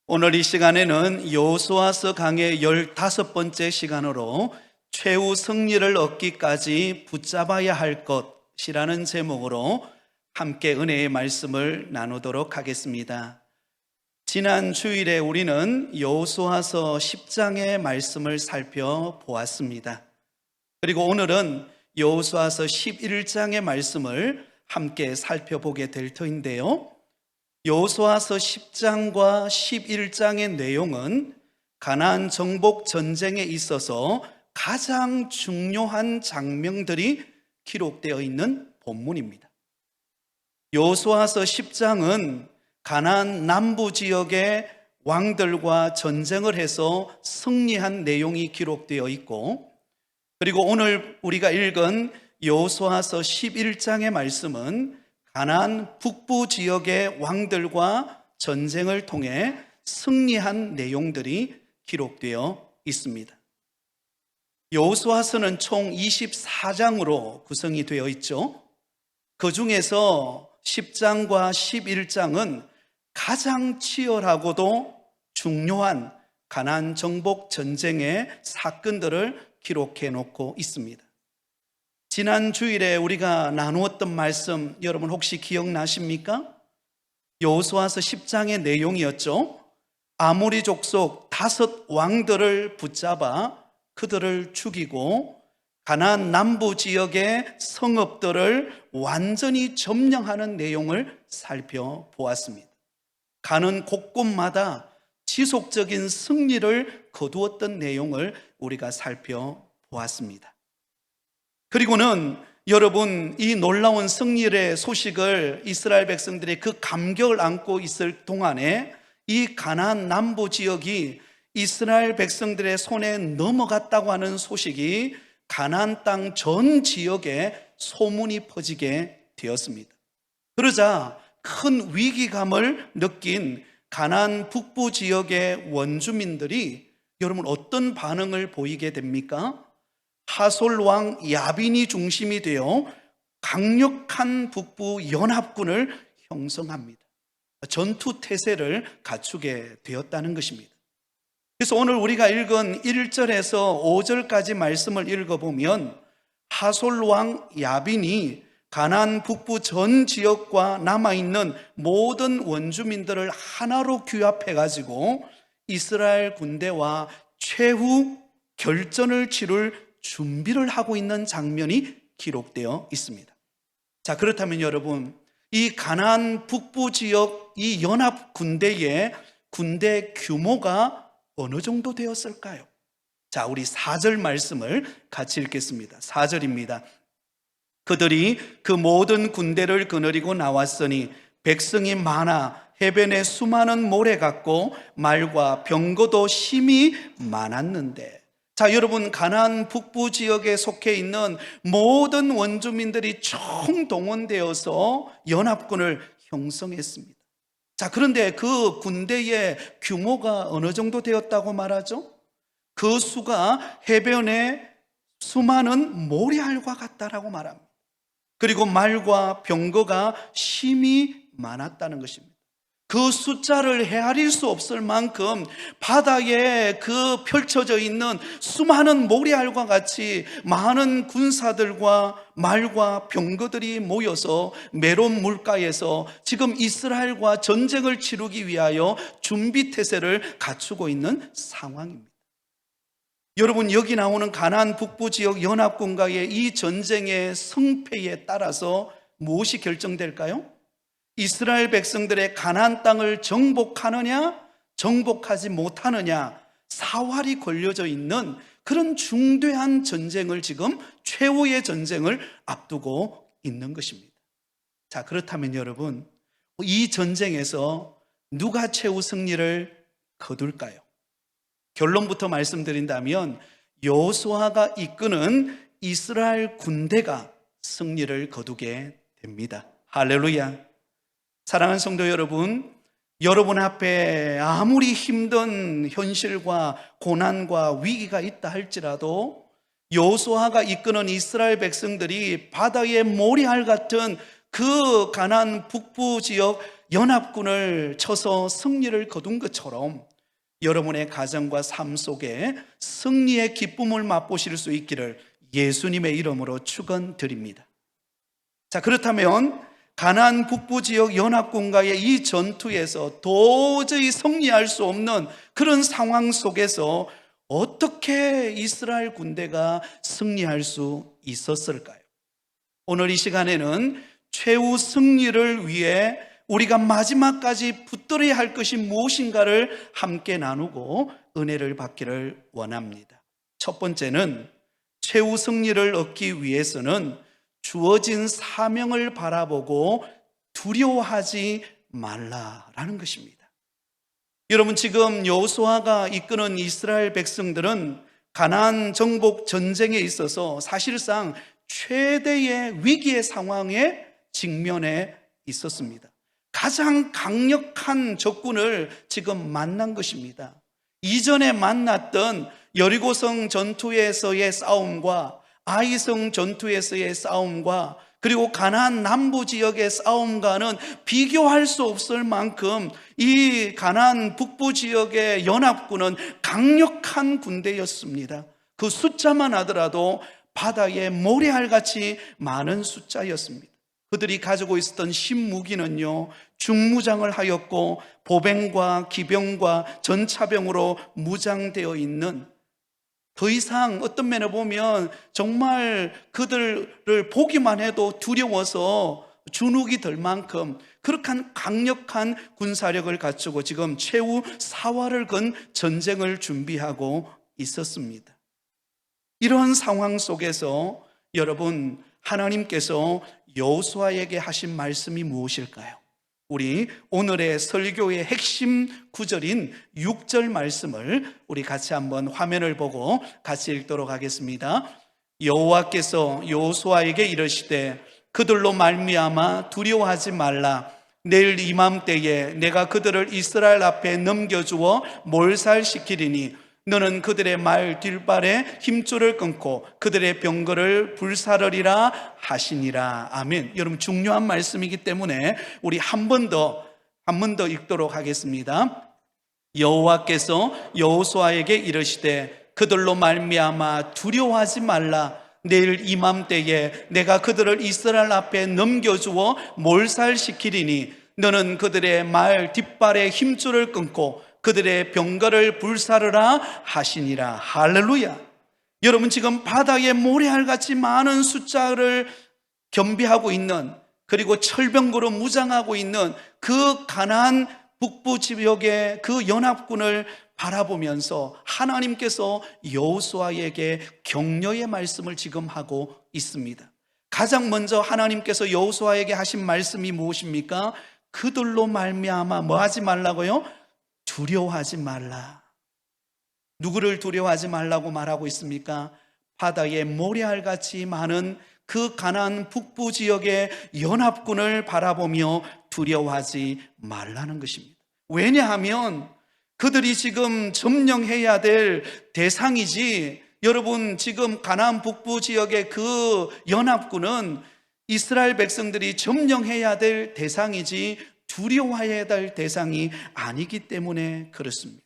오늘 이 시간에는 여호수아서 강의 15번째 시간으로 최후 승리를 얻기까지 붙잡아야 할 것이라는 제목으로 함께 은혜의 말씀을 나누도록 하겠습니다. 지난 주일에 우리는 여호수아서 10장의 말씀을 살펴보았습니다. 그리고 오늘은 여호수아서 11장의 말씀을 함께 살펴보게 될 터인데요, 여호수아서 10장과 11장의 내용은 가나안 정복 전쟁에 있어서 가장 중요한 장면들이 기록되어 있는 본문입니다. 여호수아서 10장은 가나안 남부 지역의 왕들과 전쟁을 해서 승리한 내용이 기록되어 있고, 그리고 오늘 우리가 읽은 여호수아서 11장의 말씀은 가나안 북부 지역의 왕들과 전쟁을 통해 승리한 내용들이 기록되어 있습니다. 여호수아서는 총 24장으로 구성이 되어 있죠. 그 중에서 10장과 11장은 가장 치열하고도 중요한 가나안 정복 전쟁의 사건들을 기록해 놓고 있습니다. 지난 주일에 우리가 나누었던 말씀 여러분 혹시 기억나십니까? 여호수아서 10장의 내용이었죠. 아모리 족속 5 왕들을 붙잡아 그들을 죽이고 가나안 남부 지역의 성읍들을 완전히 점령하는 내용을 살펴보았습니다. 가는 곳곳마다 지속적인 승리를 거두었던 내용을 우리가 살펴보았습니다. 그리고는 여러분, 이 놀라운 승리의 소식을 이스라엘 백성들이 그 감격을 안고 있을 동안에 이 가나안 남부 지역이 이스라엘 백성들의 손에 넘어갔다고 하는 소식이 가나안 땅 전 지역에 소문이 퍼지게 되었습니다. 그러자 큰 위기감을 느낀 가나안 북부 지역의 원주민들이 여러분 어떤 반응을 보이게 됩니까? 하솔 왕 야빈이 중심이 되어 강력한 북부 연합군을 형성합니다. 전투 태세를 갖추게 되었다는 것입니다. 그래서 오늘 우리가 읽은 1절에서 5절까지 말씀을 읽어보면 하솔 왕 야빈이 가나안 북부 전 지역과 남아있는 모든 원주민들을 하나로 규합해가지고 이스라엘 군대와 최후 결전을 치룰 준비를 하고 있는 장면이 기록되어 있습니다. 자, 그렇다면 여러분, 이 가나안 북부 지역 이 연합 군대의 군대 규모가 어느 정도 되었을까요? 자, 우리 4절 말씀을 같이 읽겠습니다. 4절입니다. 그들이 그 모든 군대를 거느리고 나왔으니 백성이 많아 해변에 수많은 모래 같고 말과 병거도 심히 많았는데. 자, 여러분, 가나안 북부 지역에 속해 있는 모든 원주민들이 총동원되어서 연합군을 형성했습니다. 자, 그런데 그 군대의 규모가 어느 정도 되었다고 말하죠? 그 수가 해변에 수많은 모래알과 같다라고 말합니다. 그리고 말과 병거가 심히 많았다는 것입니다. 그 숫자를 헤아릴 수 없을 만큼 바다에 그 펼쳐져 있는 수많은 모래알과 같이 많은 군사들과 말과 병거들이 모여서 메론 물가에서 지금 이스라엘과 전쟁을 치르기 위하여 준비 태세를 갖추고 있는 상황입니다. 여러분, 여기 나오는 가나안 북부 지역 연합군과의 이 전쟁의 승패에 따라서 무엇이 결정될까요? 이스라엘 백성들의 가나안 땅을 정복하느냐 정복하지 못하느냐 사활이 걸려져 있는 그런 중대한 전쟁을 지금 최후의 전쟁을 앞두고 있는 것입니다. 자, 그렇다면 여러분, 이 전쟁에서 누가 최후 승리를 거둘까요? 결론부터 말씀드린다면 여호수아가 이끄는 이스라엘 군대가 승리를 거두게 됩니다. 할렐루야. 사랑하는 성도 여러분, 여러분 앞에 아무리 힘든 현실과 고난과 위기가 있다 할지라도 여호수아가 이끄는 이스라엘 백성들이 바다의 모래알 같은 그 가나안 북부 지역 연합군을 쳐서 승리를 거둔 것처럼 여러분의 가정과 삶 속에 승리의 기쁨을 맛보실 수 있기를 예수님의 이름으로 축원드립니다. 자, 그렇다면 가나안 북부 지역 연합군과의 이 전투에서 도저히 승리할 수 없는 그런 상황 속에서 어떻게 이스라엘 군대가 승리할 수 있었을까요? 오늘 이 시간에는 최후 승리를 위해 우리가 마지막까지 붙들어야 할 것이 무엇인가를 함께 나누고 은혜를 받기를 원합니다. 첫 번째는 최후 승리를 얻기 위해서는 주어진 사명을 바라보고 두려워하지 말라라는 것입니다. 여러분, 지금 여호수아가 이끄는 이스라엘 백성들은 가나안 정복 전쟁에 있어서 사실상 최대의 위기의 상황에 직면해 있었습니다. 가장 강력한 적군을 지금 만난 것입니다. 이전에 만났던 여리고성 전투에서의 싸움과 아이성 전투에서의 싸움과 그리고 가나안 남부 지역의 싸움과는 비교할 수 없을 만큼 이 가나안 북부 지역의 연합군은 강력한 군대였습니다. 그 숫자만 하더라도 바다에 모래알같이 많은 숫자였습니다. 그들이 가지고 있었던 신무기는요, 중무장을 하였고 보병과 기병과 전차병으로 무장되어 있는, 더 이상 어떤 면에 보면 정말 그들을 보기만 해도 두려워서 주눅이 들 만큼 그렇게 강력한 군사력을 갖추고 지금 최후 사활을 건 전쟁을 준비하고 있었습니다. 이런 상황 속에서 여러분, 하나님께서 여호수아에게 하신 말씀이 무엇일까요? 우리 오늘의 설교의 핵심 구절인 6절 말씀을 우리 같이 한번 화면을 보고 같이 읽도록 하겠습니다. 여호와께서 여호수아에게 이르시되 그들로 말미암아 두려워하지 말라. 내일 이맘때에 내가 그들을 이스라엘 앞에 넘겨주어 몰살시키리니 너는 그들의 말 뒷발에 힘줄을 끊고 그들의 병거를 불사르리라 하시니라. 아멘. 여러분, 중요한 말씀이기 때문에 우리 한 번 더 읽도록 하겠습니다. 여호와께서 여호수아에게 이르시되 그들로 말미암아 두려워하지 말라. 내일 이맘때에 내가 그들을 이스라엘 앞에 넘겨주어 몰살시키리니 너는 그들의 말 뒷발에 힘줄을 끊고 그들의 병거를 불사르라 하시니라. 할렐루야. 여러분, 지금 바다에 모래알같이 많은 숫자를 겸비하고 있는, 그리고 철병거로 무장하고 있는 그 가나안 북부 지역의 그 연합군을 바라보면서 하나님께서 여호수아에게 격려의 말씀을 지금 하고 있습니다. 가장 먼저 하나님께서 여호수아에게 하신 말씀이 무엇입니까? 그들로 말미암아 뭐 하지 말라고요? 두려워하지 말라. 누구를 두려워하지 말라고 말하고 있습니까? 바다에 모래알같이 많은 그 가나안 북부 지역의 연합군을 바라보며 두려워하지 말라는 것입니다. 왜냐하면 그들이 지금 점령해야 될 대상이지, 여러분, 지금 가나안 북부 지역의 그 연합군은 이스라엘 백성들이 점령해야 될 대상이지 두려워해야 될 대상이 아니기 때문에 그렇습니다.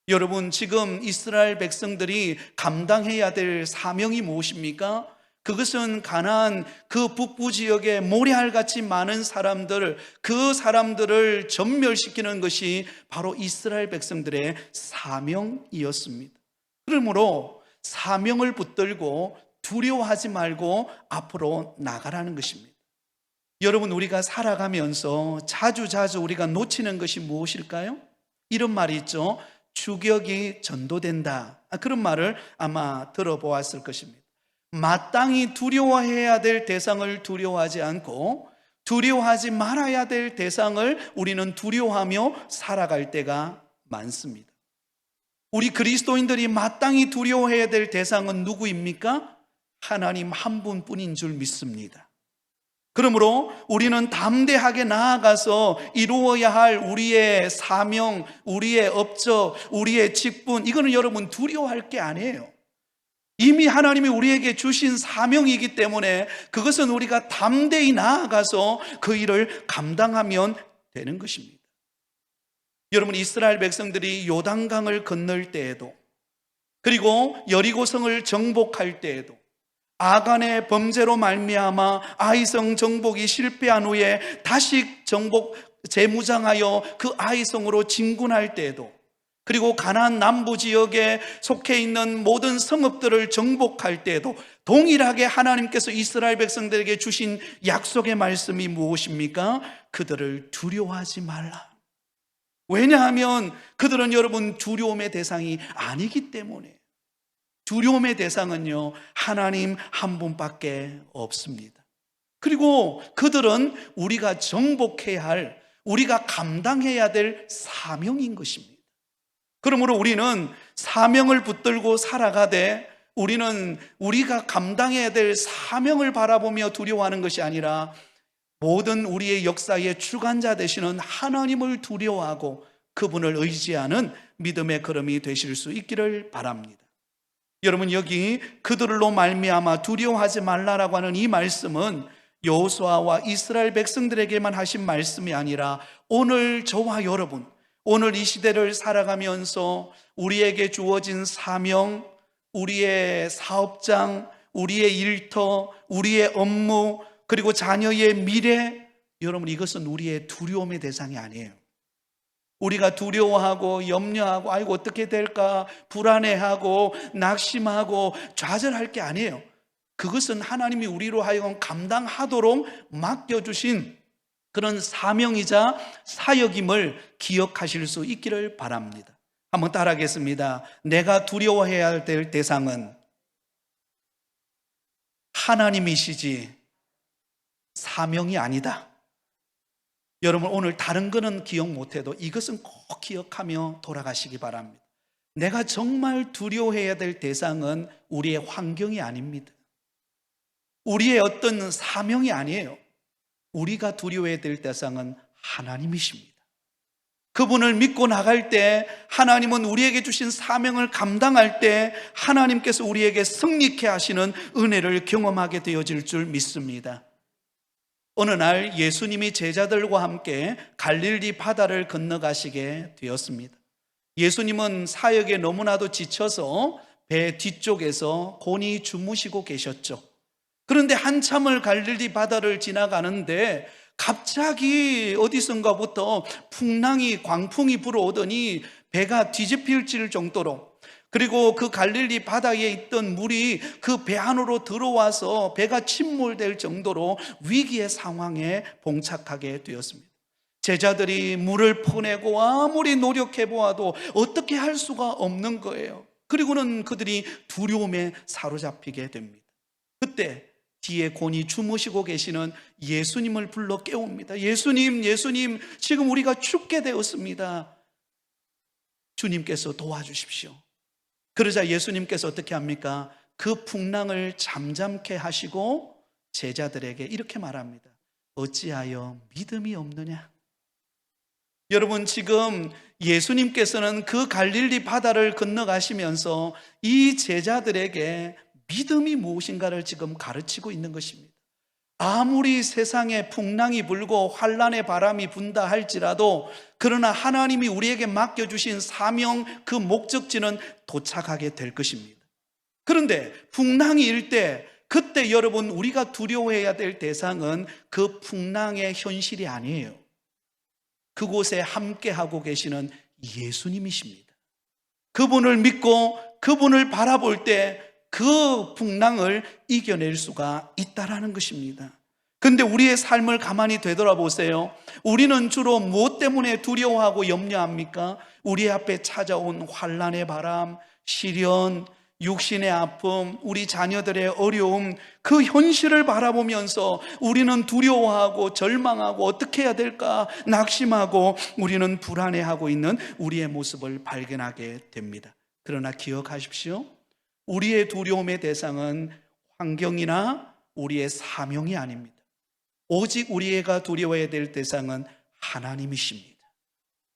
여러분, 지금 이스라엘 백성들이 감당해야 될 사명이 무엇입니까? 그것은 가나안 그 북부 지역에 모래알같이 많은 사람들, 그 사람들을 전멸시키는 것이 바로 이스라엘 백성들의 사명이었습니다. 그러므로 사명을 붙들고 두려워하지 말고 앞으로 나가라는 것입니다. 여러분, 우리가 살아가면서 자주 우리가 놓치는 것이 무엇일까요? 이런 말이 있죠. 주격이 전도된다. 그런 말을 아마 들어보았을 것입니다. 마땅히 두려워해야 될 대상을 두려워하지 않고 두려워하지 말아야 될 대상을 우리는 두려워하며 살아갈 때가 많습니다. 우리 그리스도인들이 마땅히 두려워해야 될 대상은 누구입니까? 하나님 한 분뿐인 줄 믿습니다. 그러므로 우리는 담대하게 나아가서 이루어야 할 우리의 사명, 우리의 업적, 우리의 직분, 이거는 여러분 두려워할 게 아니에요. 이미 하나님이 우리에게 주신 사명이기 때문에 그것은 우리가 담대히 나아가서 그 일을 감당하면 되는 것입니다. 여러분, 이스라엘 백성들이 요단강을 건널 때에도, 그리고 여리고성을 정복할 때에도, 아간의 범죄로 말미암아 아이성 정복이 실패한 후에 다시 재무장하여 그 아이성으로 진군할 때에도, 그리고 가나안 남부 지역에 속해 있는 모든 성읍들을 정복할 때에도 동일하게 하나님께서 이스라엘 백성들에게 주신 약속의 말씀이 무엇입니까? 그들을 두려워하지 말라. 왜냐하면 그들은 여러분 두려움의 대상이 아니기 때문에. 두려움의 대상은요, 하나님 한 분밖에 없습니다. 그리고 그들은 우리가 정복해야 할, 우리가 감당해야 될 사명인 것입니다. 그러므로 우리는 사명을 붙들고 살아가되, 우리는 우리가 감당해야 될 사명을 바라보며 두려워하는 것이 아니라 모든 우리의 역사의 주관자 되시는 하나님을 두려워하고 그분을 의지하는 믿음의 걸음이 되실 수 있기를 바랍니다. 여러분, 여기 그들로 말미암아 두려워하지 말라라고 하는 이 말씀은 여호수아와 이스라엘 백성들에게만 하신 말씀이 아니라 오늘 저와 여러분, 오늘 이 시대를 살아가면서 우리에게 주어진 사명, 우리의 사업장, 우리의 일터, 우리의 업무, 그리고 자녀의 미래, 여러분, 이것은 우리의 두려움의 대상이 아니에요. 우리가 두려워하고 염려하고 아이고 어떻게 될까 불안해하고 낙심하고 좌절할 게 아니에요. 그것은 하나님이 우리로 하여금 감당하도록 맡겨주신 그런 사명이자 사역임을 기억하실 수 있기를 바랍니다. 한번 따라하겠습니다. 내가 두려워해야 될 대상은 하나님이시지 사명이 아니다. 여러분, 오늘 다른 거는 기억 못해도 이것은 꼭 기억하며 돌아가시기 바랍니다. 내가 정말 두려워해야 될 대상은 우리의 환경이 아닙니다. 우리의 어떤 사명이 아니에요. 우리가 두려워해야 될 대상은 하나님이십니다. 그분을 믿고 나갈 때, 하나님은 우리에게 주신 사명을 감당할 때 하나님께서 우리에게 승리케 하시는 은혜를 경험하게 되어질 줄 믿습니다. 어느 날 예수님이 제자들과 함께 갈릴리 바다를 건너가시게 되었습니다. 예수님은 사역에 너무나도 지쳐서 배 뒤쪽에서 곤히 주무시고 계셨죠. 그런데 한참을 갈릴리 바다를 지나가는데 갑자기 어디선가부터 풍랑이, 광풍이 불어오더니 배가 뒤집힐 정도로, 그리고 그 갈릴리 바다에 있던 물이 그 배 안으로 들어와서 배가 침몰될 정도로 위기의 상황에 봉착하게 되었습니다. 제자들이 물을 퍼내고 아무리 노력해 보아도 어떻게 할 수가 없는 거예요. 그리고는 그들이 두려움에 사로잡히게 됩니다. 그때 뒤에 곤히 주무시고 계시는 예수님을 불러 깨웁니다. 예수님, 예수님, 지금 우리가 죽게 되었습니다. 주님께서 도와주십시오. 그러자 예수님께서 어떻게 합니까? 그 풍랑을 잠잠케 하시고 제자들에게 이렇게 말합니다. 어찌하여 믿음이 없느냐? 여러분, 지금 예수님께서는 그 갈릴리 바다를 건너가시면서 이 제자들에게 믿음이 무엇인가를 지금 가르치고 있는 것입니다. 아무리 세상에 풍랑이 불고 환란의 바람이 분다 할지라도, 그러나 하나님이 우리에게 맡겨주신 사명, 그 목적지는 도착하게 될 것입니다. 그런데 풍랑이 일 때, 그때 여러분, 우리가 두려워해야 될 대상은 그 풍랑의 현실이 아니에요. 그곳에 함께하고 계시는 예수님이십니다. 그분을 믿고 그분을 바라볼 때 그 풍랑을 이겨낼 수가 있다라는 것입니다. 그런데 우리의 삶을 가만히 되돌아보세요. 우리는 주로 무엇 때문에 두려워하고 염려합니까? 우리 앞에 찾아온 환란의 바람, 시련, 육신의 아픔, 우리 자녀들의 어려움, 그 현실을 바라보면서 우리는 두려워하고 절망하고 어떻게 해야 될까 낙심하고 우리는 불안해하고 있는 우리의 모습을 발견하게 됩니다. 그러나 기억하십시오. 우리의 두려움의 대상은 환경이나 우리의 사명이 아닙니다. 오직 우리가 두려워해야 될 대상은 하나님이십니다.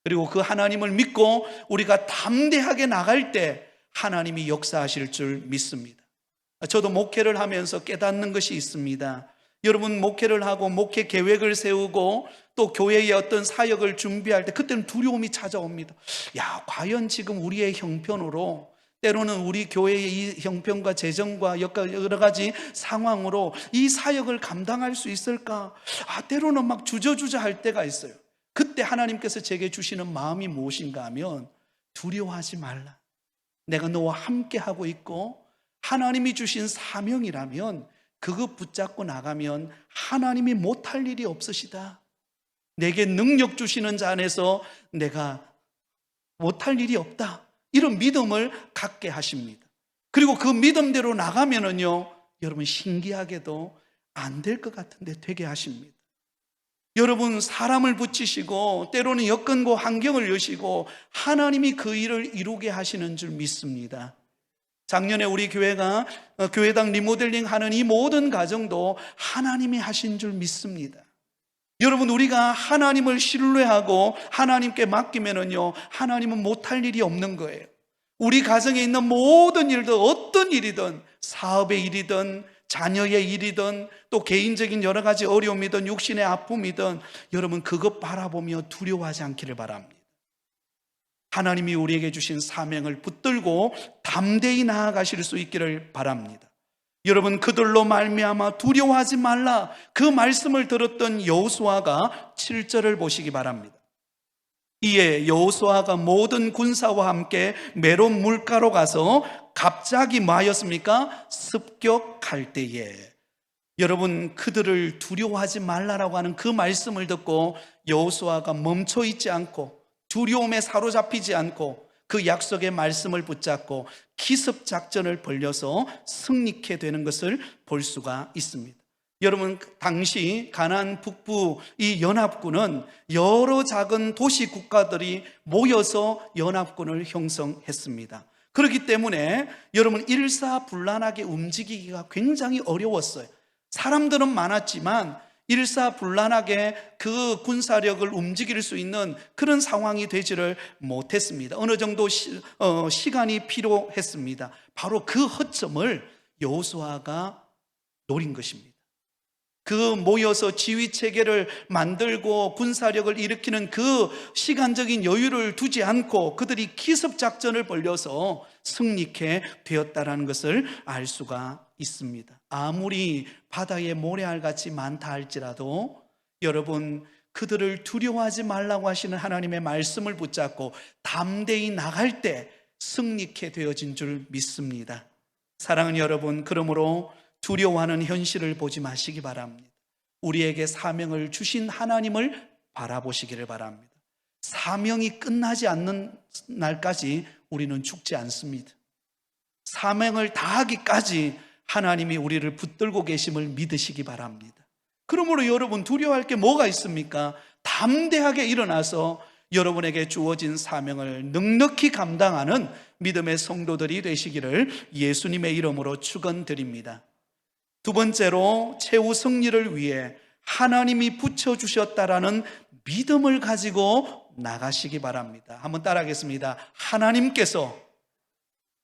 그리고 그 하나님을 믿고 우리가 담대하게 나갈 때 하나님이 역사하실 줄 믿습니다. 저도 목회를 하면서 깨닫는 것이 있습니다. 여러분 목회를 하고 목회 계획을 세우고 또 교회의 어떤 사역을 준비할 때 그때는 두려움이 찾아옵니다. 야, 과연 지금 우리의 형편으로, 때로는 우리 교회의 이 형편과 재정과 여러 가지 상황으로 이 사역을 감당할 수 있을까? 때로는 막 주저주저 할 때가 있어요. 그때 하나님께서 제게 주시는 마음이 무엇인가 하면, 두려워하지 말라. 내가 너와 함께 하고 있고 하나님이 주신 사명이라면 그거 붙잡고 나가면 하나님이 못할 일이 없으시다. 내게 능력 주시는 자 안에서 내가 못할 일이 없다. 이런 믿음을 갖게 하십니다. 그리고 그 믿음대로 나가면은요, 여러분 신기하게도 안 될 것 같은데 되게 하십니다. 여러분 사람을 붙이시고 때로는 여건과 환경을 여시고 하나님이 그 일을 이루게 하시는 줄 믿습니다. 작년에 우리 교회가 교회당 리모델링 하는 이 모든 과정도 하나님이 하신 줄 믿습니다. 여러분 우리가 하나님을 신뢰하고 하나님께 맡기면은요, 하나님은 못할 일이 없는 거예요. 우리 가정에 있는 모든 일들, 어떤 일이든, 사업의 일이든 자녀의 일이든 또 개인적인 여러 가지 어려움이든 육신의 아픔이든, 여러분 그것 바라보며 두려워하지 않기를 바랍니다. 하나님이 우리에게 주신 사명을 붙들고 담대히 나아가실 수 있기를 바랍니다. 여러분 그들로 말미암아 두려워하지 말라, 그 말씀을 들었던 여호수아가 7절을 보시기 바랍니다. 이에 여호수아가 모든 군사와 함께 메론 물가로 가서 갑자기 뭐 하였습니까? 습격할 때에, 여러분 그들을 두려워하지 말라라고 하는 그 말씀을 듣고 여호수아가 멈춰 있지 않고 두려움에 사로잡히지 않고 그 약속의 말씀을 붙잡고 기습 작전을 벌려서 승리케 되는 것을 볼 수가 있습니다. 여러분 당시 가나안 북부 이 연합군은 여러 작은 도시 국가들이 모여서 연합군을 형성했습니다. 그렇기 때문에 여러분 일사불란하게 움직이기가 굉장히 어려웠어요. 사람들은 많았지만 일사불란하게 그 군사력을 움직일 수 있는 그런 상황이 되지를 못했습니다. 어느 정도 시간이 필요했습니다. 바로 그 허점을 여호수아가 노린 것입니다. 그 모여서 지휘체계를 만들고 군사력을 일으키는 그 시간적인 여유를 두지 않고 그들이 기습작전을 벌려서 승리케 되었다는 것을 알 수가 있습니다. 아무리 바다에 모래알같이 많다 할지라도 여러분 그들을 두려워하지 말라고 하시는 하나님의 말씀을 붙잡고 담대히 나갈 때 승리케 되어진 줄 믿습니다. 사랑하는 여러분, 그러므로 두려워하는 현실을 보지 마시기 바랍니다. 우리에게 사명을 주신 하나님을 바라보시기를 바랍니다. 사명이 끝나지 않는 날까지 우리는 죽지 않습니다. 사명을 다하기까지 하나님이 우리를 붙들고 계심을 믿으시기 바랍니다. 그러므로 여러분 두려워할 게 뭐가 있습니까? 담대하게 일어나서 여러분에게 주어진 사명을 넉넉히 감당하는 믿음의 성도들이 되시기를 예수님의 이름으로 축원드립니다. 두 번째로 최후 승리를 위해 하나님이 붙여주셨다라는 믿음을 가지고 나가시기 바랍니다. 한번 따라하겠습니다. 하나님께서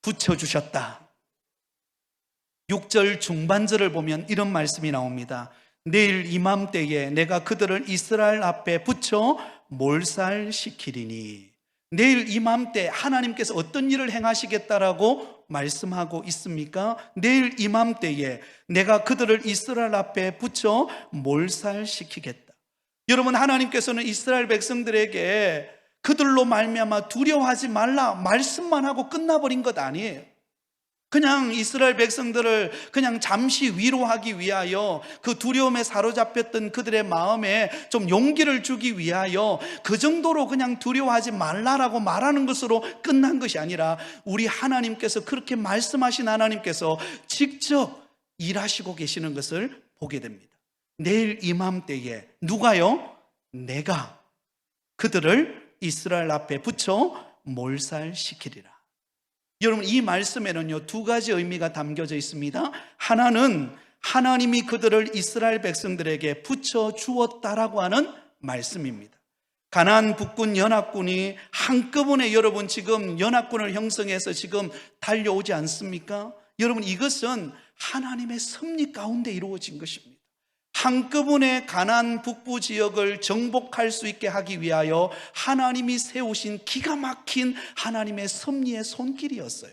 붙여주셨다. 6절 중반절을 보면 이런 말씀이 나옵니다. 내일 이맘때에 내가 그들을 이스라엘 앞에 붙여 몰살시키리니. 내일 이맘때 하나님께서 어떤 일을 행하시겠다라고 말씀하고 있습니까? 내일 이맘때에 내가 그들을 이스라엘 앞에 붙여 몰살시키겠다. 여러분 하나님께서는 이스라엘 백성들에게 그들로 말미암아 두려워하지 말라 말씀만 하고 끝나버린 것 아니에요. 그냥 이스라엘 백성들을 그냥 잠시 위로하기 위하여 그 두려움에 사로잡혔던 그들의 마음에 좀 용기를 주기 위하여 그 정도로 그냥 두려워하지 말라라고 말하는 것으로 끝난 것이 아니라 우리 하나님께서 그렇게 말씀하신 하나님께서 직접 일하시고 계시는 것을 보게 됩니다. 내일 이맘때에 누가요? 내가 그들을 이스라엘 앞에 붙여 몰살시키리라. 여러분 이 말씀에는요 두 가지 의미가 담겨져 있습니다. 하나는 하나님이 그들을 이스라엘 백성들에게 붙여주었다라고 하는 말씀입니다. 가나안 북군 연합군이 한꺼번에 여러분 지금 연합군을 형성해서 지금 달려오지 않습니까? 여러분 이것은 하나님의 섭리 가운데 이루어진 것입니다. 한꺼번에 가나안 북부 지역을 정복할 수 있게 하기 위하여 하나님이 세우신 기가 막힌 하나님의 섭리의 손길이었어요.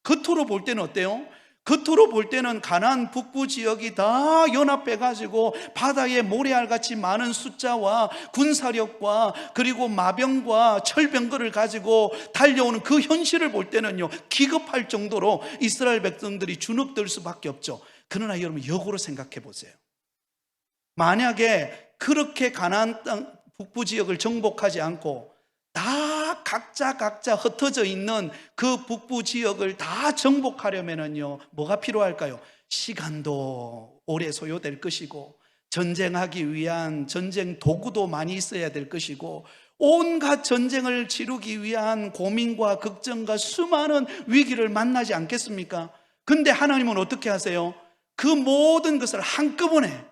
겉으로 볼 때는 어때요? 겉으로 볼 때는 가나안 북부 지역이 다 연합해 가지고 바다에 모래알같이 많은 숫자와 군사력과 그리고 마병과 철병거를 가지고 달려오는 그 현실을 볼 때는요, 기겁할 정도로 이스라엘 백성들이 주눅들 수밖에 없죠. 그러나 여러분, 역으로 생각해 보세요. 만약에 그렇게 가나안 땅 북부 지역을 정복하지 않고 다 각자 흩어져 있는 그 북부 지역을 다 정복하려면은요, 뭐가 필요할까요? 시간도 오래 소요될 것이고, 전쟁하기 위한 전쟁 도구도 많이 있어야 될 것이고, 온갖 전쟁을 치르기 위한 고민과 걱정과 수많은 위기를 만나지 않겠습니까? 근데 하나님은 어떻게 하세요? 그 모든 것을 한꺼번에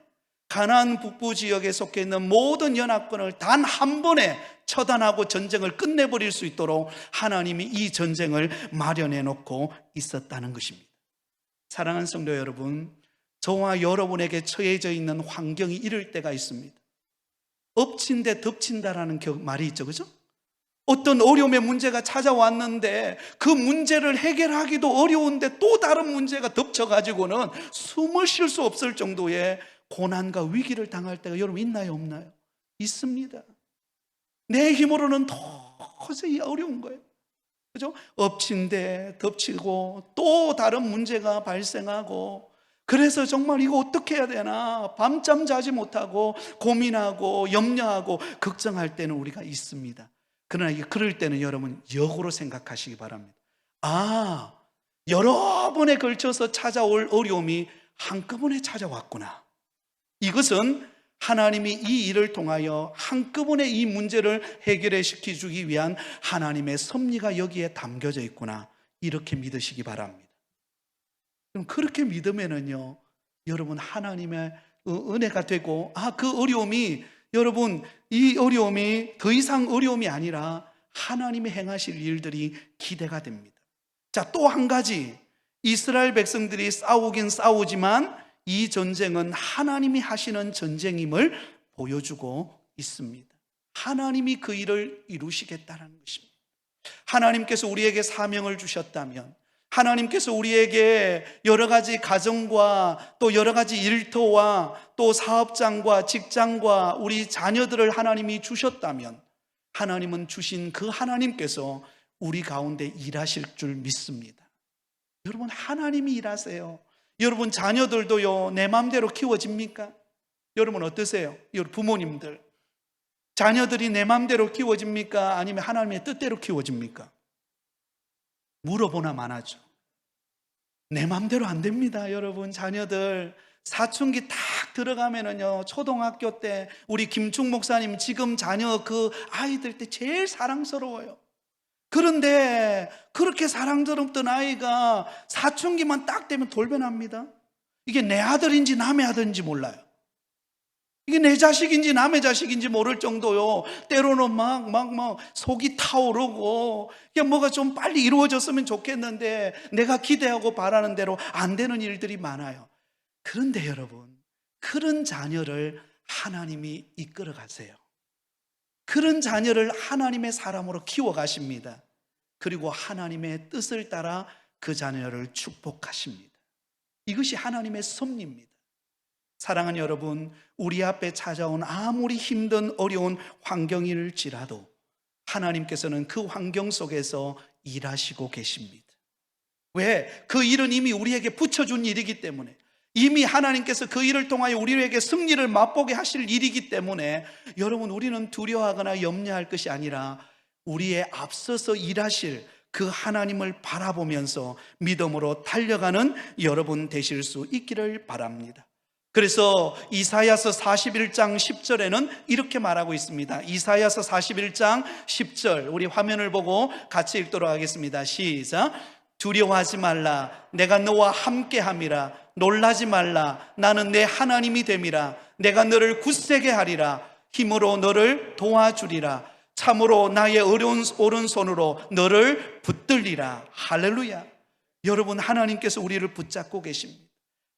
가나안 북부 지역에 속해 있는 모든 연합군을 단 한 번에 처단하고 전쟁을 끝내버릴 수 있도록 하나님이 이 전쟁을 마련해 놓고 있었다는 것입니다. 사랑하는 성도 여러분, 저와 여러분에게 처해져 있는 환경이 이럴 때가 있습니다. 엎친 데 덮친다라는 말이 있죠, 그죠? 어떤 어려움의 문제가 찾아왔는데 그 문제를 해결하기도 어려운데 또 다른 문제가 덮쳐가지고는 숨을 쉴 수 없을 정도의 고난과 위기를 당할 때가 여러분 있나요, 없나요? 있습니다. 내 힘으로는 도저히 어려운 거예요. 그죠? 엎친 데 덮치고 또 다른 문제가 발생하고, 그래서 정말 이거 어떻게 해야 되나 밤잠 자지 못하고 고민하고 염려하고 걱정할 때는 우리가 있습니다. 그러나 그럴 때는 여러분, 역으로 생각하시기 바랍니다. 아, 여러 번에 걸쳐서 찾아올 어려움이 한꺼번에 찾아왔구나. 이것은 하나님이 이 일을 통하여 한꺼번에 이 문제를 해결해 시켜주기 위한 하나님의 섭리가 여기에 담겨져 있구나, 이렇게 믿으시기 바랍니다. 그럼 그렇게 믿으면은요, 여러분, 하나님의 은혜가 되고, 그 어려움이, 여러분, 이 어려움이 더 이상 어려움이 아니라 하나님이 행하실 일들이 기대가 됩니다. 자, 또 한 가지, 이스라엘 백성들이 싸우긴 싸우지만 이 전쟁은 하나님이 하시는 전쟁임을 보여주고 있습니다. 하나님이 그 일을 이루시겠다는 것입니다. 하나님께서 우리에게 사명을 주셨다면, 하나님께서 우리에게 여러 가지 가정과 또 여러 가지 일터와 또 사업장과 직장과 우리 자녀들을 하나님이 주셨다면, 하나님은 주신 그 하나님께서 우리 가운데 일하실 줄 믿습니다. 여러분, 하나님이 일하세요. 여러분 자녀들도요, 내 마음대로 키워집니까? 여러분 어떠세요? 여러분 부모님들, 자녀들이 내 마음대로 키워집니까? 아니면 하나님의 뜻대로 키워집니까? 물어보나 마나죠. 내 마음대로 안 됩니다. 여러분, 자녀들 사춘기 딱 들어가면은요, 초등학교 때 우리 김충 목사님 지금 자녀 그 아이들 때 제일 사랑스러워요. 그런데 그렇게 사랑스럽던 아이가 사춘기만 딱 되면 돌변합니다. 이게 내 아들인지 남의 아들인지 몰라요. 이게 내 자식인지 남의 자식인지 모를 정도요, 때로는 막 속이 타오르고, 이게 뭐가 좀 빨리 이루어졌으면 좋겠는데 내가 기대하고 바라는 대로 안 되는 일들이 많아요. 그런데 여러분, 그런 자녀를 하나님이 이끌어 가세요. 그런 자녀를 하나님의 사람으로 키워가십니다. 그리고 하나님의 뜻을 따라 그 자녀를 축복하십니다. 이것이 하나님의 섭리입니다. 사랑하는 여러분, 우리 앞에 찾아온 아무리 힘든 어려운 환경일지라도 하나님께서는 그 환경 속에서 일하시고 계십니다. 왜? 그 일은 이미 우리에게 붙여준 일이기 때문에, 이미 하나님께서 그 일을 통하여 우리에게 승리를 맛보게 하실 일이기 때문에, 여러분, 우리는 두려워하거나 염려할 것이 아니라 우리의 앞서서 일하실 그 하나님을 바라보면서 믿음으로 달려가는 여러분 되실 수 있기를 바랍니다. 그래서 이사야서 41장 10절에는 이렇게 말하고 있습니다. 이사야서 41장 10절, 우리 화면을 보고 같이 읽도록 하겠습니다. 시작. 두려워하지 말라, 내가 너와 함께함이라. 놀라지 말라, 나는 내 하나님이 됨이라. 내가 너를 굳세게 하리라. 힘으로 너를 도와주리라. 참으로 나의 오른손으로 너를 붙들리라. 할렐루야. 여러분, 하나님께서 우리를 붙잡고 계십니다.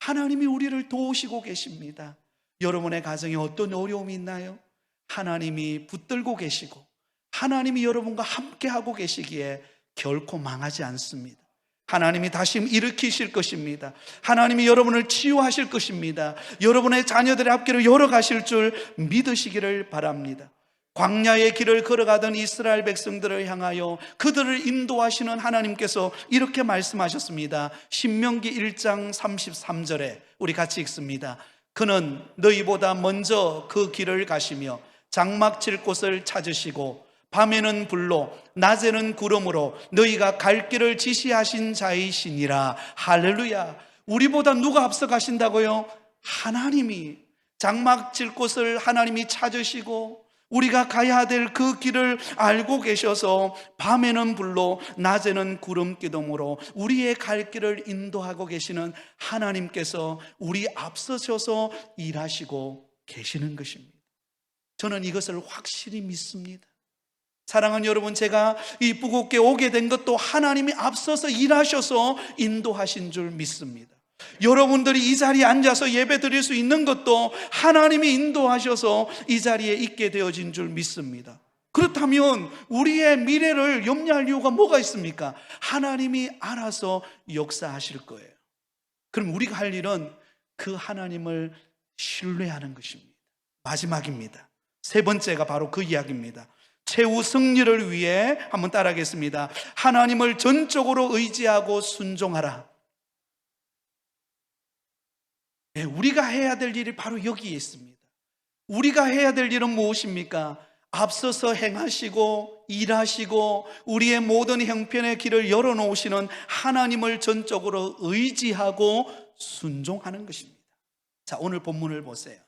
하나님이 우리를 도우시고 계십니다. 여러분의 가정에 어떤 어려움이 있나요? 하나님이 붙들고 계시고 하나님이 여러분과 함께하고 계시기에 결코 망하지 않습니다. 하나님이 다시 일으키실 것입니다. 하나님이 여러분을 치유하실 것입니다. 여러분의 자녀들의 앞길을 열어가실 줄 믿으시기를 바랍니다. 광야의 길을 걸어가던 이스라엘 백성들을 향하여 그들을 인도하시는 하나님께서 이렇게 말씀하셨습니다. 신명기 1장 33절에 우리 같이 읽습니다. 그는 너희보다 먼저 그 길을 가시며 장막 칠 곳을 찾으시고 밤에는 불로 낮에는 구름으로 너희가 갈 길을 지시하신 자이시니라. 할렐루야. 우리보다 누가 앞서 가신다고요? 하나님이. 장막 칠 곳을 하나님이 찾으시고 우리가 가야 될 그 길을 알고 계셔서 밤에는 불로 낮에는 구름 기둥으로 우리의 갈 길을 인도하고 계시는 하나님께서 우리 앞서셔서 일하시고 계시는 것입니다. 저는 이것을 확실히 믿습니다. 사랑하는 여러분, 제가 이 부곡에 오게 된 것도 하나님이 앞서서 일하셔서 인도하신 줄 믿습니다. 여러분들이 이 자리에 앉아서 예배 드릴 수 있는 것도 하나님이 인도하셔서 이 자리에 있게 되어진 줄 믿습니다. 그렇다면 우리의 미래를 염려할 이유가 뭐가 있습니까? 하나님이 알아서 역사하실 거예요. 그럼 우리가 할 일은 그 하나님을 신뢰하는 것입니다. 마지막입니다. 세 번째가 바로 그 이야기입니다. 최후 승리를 위해 한번 따라하겠습니다. 하나님을 전적으로 의지하고 순종하라. 네, 우리가 해야 될 일이 바로 여기에 있습니다. 우리가 해야 될 일은 무엇입니까? 앞서서 행하시고 일하시고 우리의 모든 형편의 길을 열어놓으시는 하나님을 전적으로 의지하고 순종하는 것입니다. 자, 오늘 본문을 보세요.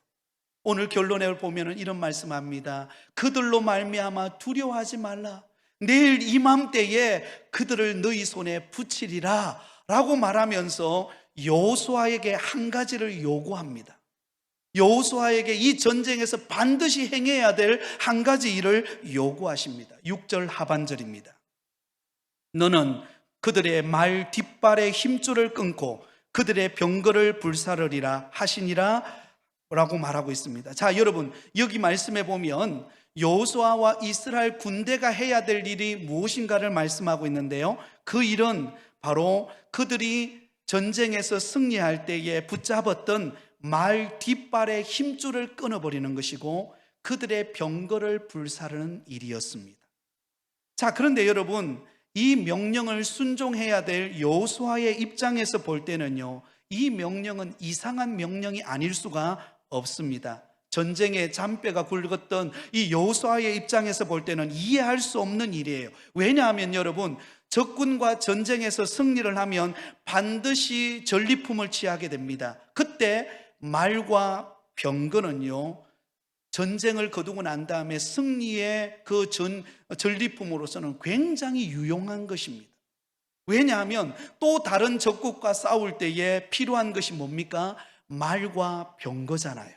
오늘 결론을 보면 이런 말씀합니다. 그들로 말미암아 두려워하지 말라. 내일 이맘때에 그들을 너희 손에 붙이리라 라고 말하면서 여호수아에게 한 가지를 요구합니다. 여호수아에게 이 전쟁에서 반드시 행해야 될 한 가지 일을 요구하십니다. 6절 하반절입니다. 너는 그들의 말 뒷발의 힘줄을 끊고 그들의 병거를 불사르리라 하시니라 라고 말하고 있습니다. 자, 여러분, 여기 말씀해 보면 여호수아와 이스라엘 군대가 해야 될 일이 무엇인가를 말씀하고 있는데요, 그 일은 바로 그들이 전쟁에서 승리할 때에 붙잡았던 말 뒷발의 힘줄을 끊어버리는 것이고 그들의 병거를 불사르는 일이었습니다. 자, 그런데 여러분, 이 명령을 순종해야 될 여호수아의 입장에서 볼 때는요, 이 명령은 이상한 명령이 아닐 수가 없습니다. 전쟁의 잔뼈가 굵었던 이 여호수아의 입장에서 볼 때는 이해할 수 없는 일이에요. 왜냐하면 여러분, 적군과 전쟁에서 승리를 하면 반드시 전리품을 취하게 됩니다. 그때 말과 병거는요, 전쟁을 거두고 난 다음에 승리의 그 전리품으로서는 굉장히 유용한 것입니다. 왜냐하면 또 다른 적국과 싸울 때에 필요한 것이 뭡니까? 말과 병거잖아요.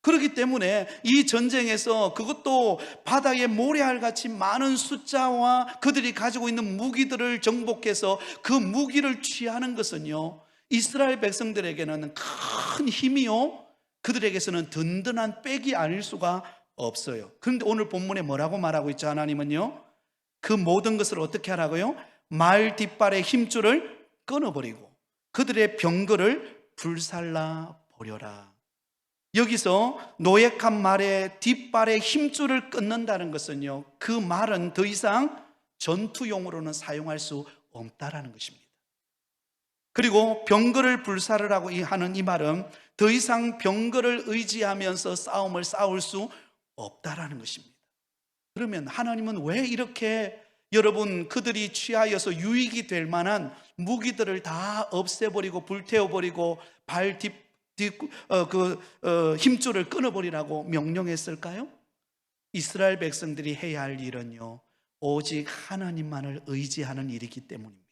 그렇기 때문에 이 전쟁에서 그것도 바다에 모래알같이 많은 숫자와 그들이 가지고 있는 무기들을 정복해서 그 무기를 취하는 것은요, 이스라엘 백성들에게는 큰 힘이요, 그들에게서는 든든한 백이 아닐 수가 없어요. 그런데 오늘 본문에 뭐라고 말하고 있죠? 하나님은요, 그 모든 것을 어떻게 하라고요? 말 뒷발의 힘줄을 끊어버리고 그들의 병거를 불살라 버려라. 여기서 노획한 말의 뒷발의 힘줄을 끊는다는 것은요, 그 말은 더 이상 전투용으로는 사용할 수 없다라는 것입니다. 그리고 병거를 불사르라고 하는 이 말은 더 이상 병거를 의지하면서 싸움을 싸울 수 없다라는 것입니다. 그러면 하나님은 왜 이렇게 여러분 그들이 취하여서 유익이 될 만한 무기들을 다 없애버리고 불태워버리고 발 힘줄을 끊어버리라고 명령했을까요? 이스라엘 백성들이 해야 할 일은요, 오직 하나님만을 의지하는 일이기 때문입니다.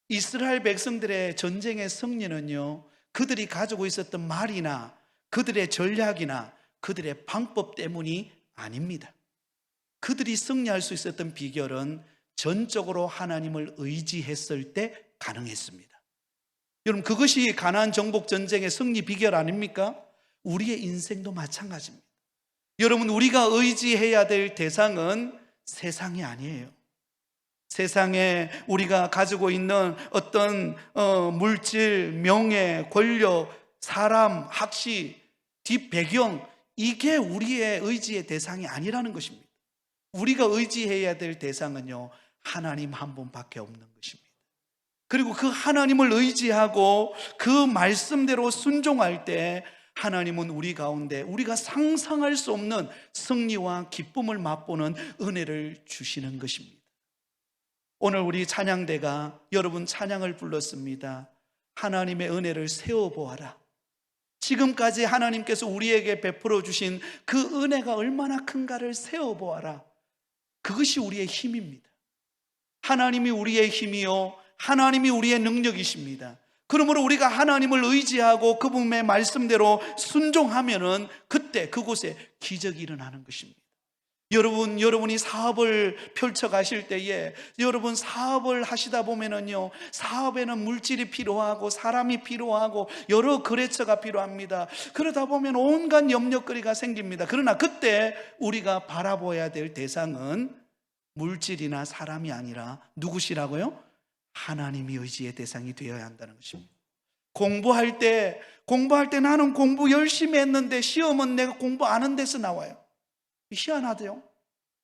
이스라엘 백성들의 전쟁의 승리는요, 그들이 가지고 있었던 말이나 그들의 전략이나 그들의 방법 때문이 아닙니다. 그들이 승리할 수 있었던 비결은 전적으로 하나님을 의지했을 때 가능했습니다. 여러분, 그것이 가나안 정복 전쟁의 승리 비결 아닙니까? 우리의 인생도 마찬가지입니다. 여러분, 우리가 의지해야 될 대상은 세상이 아니에요. 세상에 우리가 가지고 있는 어떤 물질, 명예, 권력, 사람, 학식, 뒷배경, 이게 우리의 의지의 대상이 아니라는 것입니다. 우리가 의지해야 될 대상은요, 하나님 한 분밖에 없는 것입니다. 그리고 그 하나님을 의지하고 그 말씀대로 순종할 때 하나님은 우리 가운데 우리가 상상할 수 없는 승리와 기쁨을 맛보는 은혜를 주시는 것입니다. 오늘 우리 찬양대가 여러분 찬양을 불렀습니다. 하나님의 은혜를 세워보아라. 지금까지 하나님께서 우리에게 베풀어 주신 그 은혜가 얼마나 큰가를 세워보아라. 그것이 우리의 힘입니다. 하나님이 우리의 힘이요, 하나님이 우리의 능력이십니다. 그러므로 우리가 하나님을 의지하고 그분의 말씀대로 순종하면은 그때 그곳에 기적이 일어나는 것입니다. 여러분이 사업을 펼쳐 가실 때에, 여러분 사업을 하시다 보면은요, 사업에는 물질이 필요하고 사람이 필요하고 여러 거래처가 필요합니다. 그러다 보면 온갖 염려거리가 생깁니다. 그러나 그때 우리가 바라봐야 될 대상은 물질이나 사람이 아니라 누구시라고요? 하나님이 의지의 대상이 되어야 한다는 것입니다. 공부할 때 나는 공부 열심히 했는데 시험은 내가 공부 안 한 데서 나와요. 희한하대요.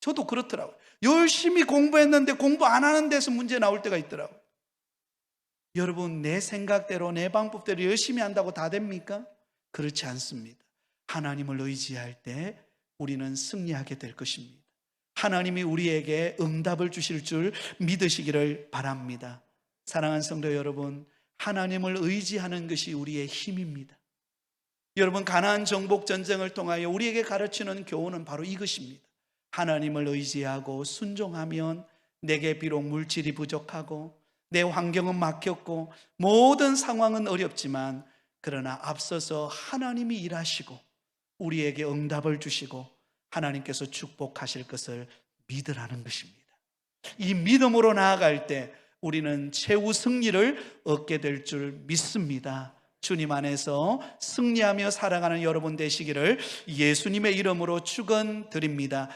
저도 그렇더라고요. 열심히 공부했는데 공부 안 하는 데서 문제 나올 때가 있더라고요. 여러분, 내 생각대로 내 방법대로 열심히 한다고 다 됩니까? 그렇지 않습니다. 하나님을 의지할 때 우리는 승리하게 될 것입니다. 하나님이 우리에게 응답을 주실 줄 믿으시기를 바랍니다. 사랑하는 성도 여러분, 하나님을 의지하는 것이 우리의 힘입니다. 여러분, 가나안 정복 전쟁을 통하여 우리에게 가르치는 교훈은 바로 이것입니다. 하나님을 의지하고 순종하면 내게 비록 물질이 부족하고 내 환경은 막혔고 모든 상황은 어렵지만, 그러나 앞서서 하나님이 일하시고 우리에게 응답을 주시고 하나님께서 축복하실 것을 믿으라는 것입니다. 이 믿음으로 나아갈 때 우리는 최후 승리를 얻게 될 줄 믿습니다. 주님 안에서 승리하며 살아가는 여러분 되시기를 예수님의 이름으로 축원드립니다.